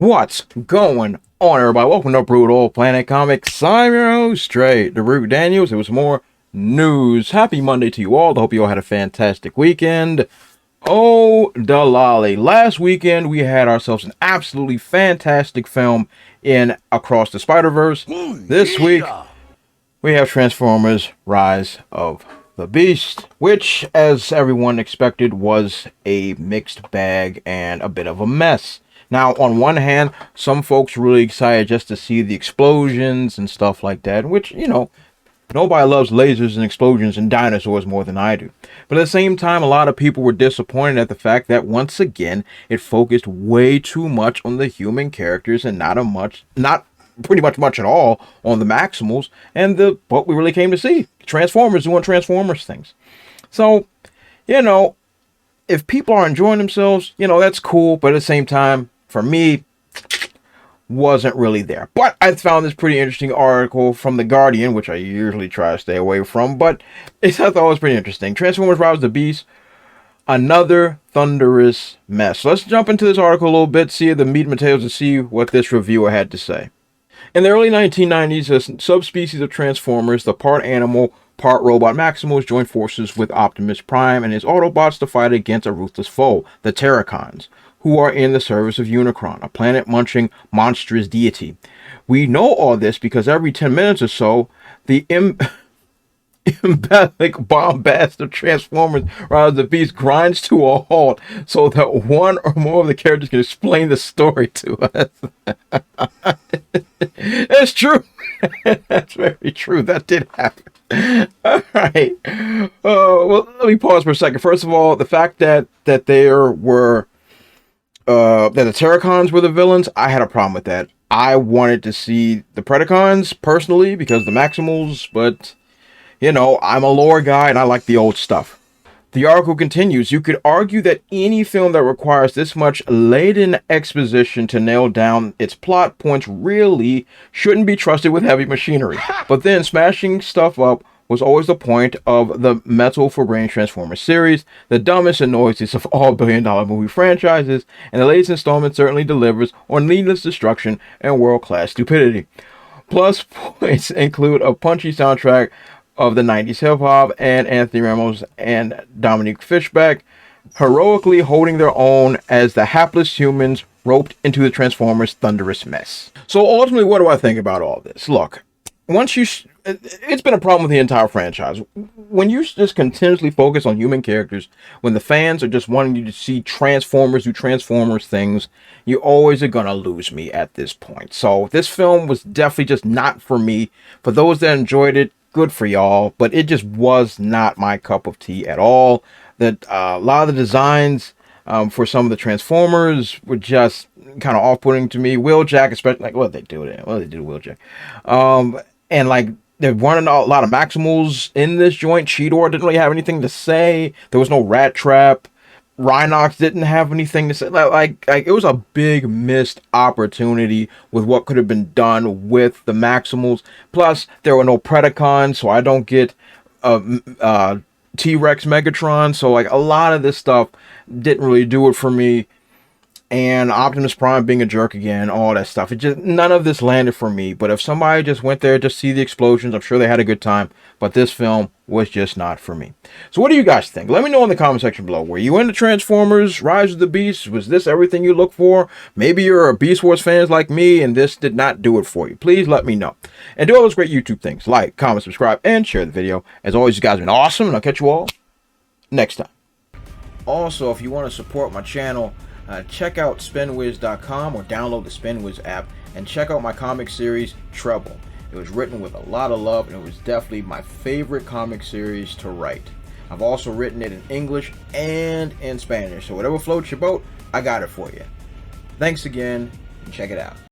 What's going on, everybody? Welcome to Brutal Planet Comics. I'm your host, Straight the Root Daniels. It was more news. Happy Monday to you all. I hope you all had a fantastic weekend. Oh, Delali. Last weekend, we had ourselves an absolutely fantastic film in Across the Spider-Verse. This week, we have Transformers Rise of the Beast, which, as everyone expected, was a mixed bag and a bit of a mess. Now, on one hand, some folks really excited just to see the explosions and stuff like that, which, nobody loves lasers and explosions and dinosaurs more than I do. But at the same time, a lot of people were disappointed at the fact that, once again, it focused way too much on the human characters and not pretty much at all on the Maximals and what we really came to see. Transformers doing Transformers things. So, if people are enjoying themselves, that's cool, but at the same time, for me, wasn't really there. But I found this pretty interesting article from The Guardian, which I usually try to stay away from, but I thought it was pretty interesting. Transformers Rise of the Beast, another thunderous mess. So let's jump into this article a little bit, see the meat and potatoes, and see what this reviewer had to say. In the early 1990s, a subspecies of Transformers, the part animal, part robot Maximals, joined forces with Optimus Prime and his Autobots to fight against a ruthless foe, the Terracons, who are in the service of Unicron, a planet-munching monstrous deity. We know all this because every 10 minutes or so, the emphatic bombast of Transformers Rise of the Beast grinds to a halt so that one or more of the characters can explain the story to us. It's true. That's very true. That did happen. All right. Well, let me pause for a second. First of all, the fact that there were that the Terracons were the villains, I had a problem with that. I wanted to see the Predacons personally because the Maximals, but I'm a lore guy and I like the old stuff. The article continues, you could argue that any film that requires this much laden exposition to nail down its plot points really shouldn't be trusted with heavy machinery. But then smashing stuff up was always the point of the Metal for Brain Transformers series, the dumbest and noisiest of all billion-dollar movie franchises, and the latest installment certainly delivers on needless destruction and world-class stupidity. Plus points include a punchy soundtrack of the 90s hip-hop and Anthony Ramos and Dominique Fishback heroically holding their own as the hapless humans roped into the Transformers' thunderous mess. So ultimately, what do I think about all this? Look, it's been a problem with the entire franchise. When you just continuously focus on human characters, when the fans are just wanting you to see Transformers do Transformers things, you always are gonna lose me at this point. So this film was definitely just not for me. For those that enjoyed it, good for y'all, but it just was not my cup of tea at all. That a lot of the designs for some of the Transformers were just kind of off-putting to me. Wheeljack, especially, like what they do to Wheeljack, and like there weren't a lot of Maximals in this joint. Cheetor didn't really have anything to say. There was no Rat Trap. Rhinox didn't have anything to say. Like it was a big missed opportunity with what could have been done with the Maximals. Plus, there were no Predacons, so I don't get T-Rex Megatron. So like a lot of this stuff didn't really do it for me. And Optimus Prime being a jerk again, all that stuff. None of this landed for me. But if somebody just went there to see the explosions, I'm sure they had a good time. But this film was just not for me. So what do you guys think? Let me know in the comment section below. Were you into Transformers Rise of the Beast? Was this everything you look for? Maybe you're a Beast Wars fans like me and this did not do it for you. Please let me know. And do all those great YouTube things. Like, comment, subscribe, and share the video. As always, you guys have been awesome. And I'll catch you all next time. Also, if you want to support my channel, check out SpinWiz.com or download the SpinWiz app and check out my comic series, Treble. It was written with a lot of love and it was definitely my favorite comic series to write. I've also written it in English and in Spanish, so whatever floats your boat, I got it for you. Thanks again and check it out.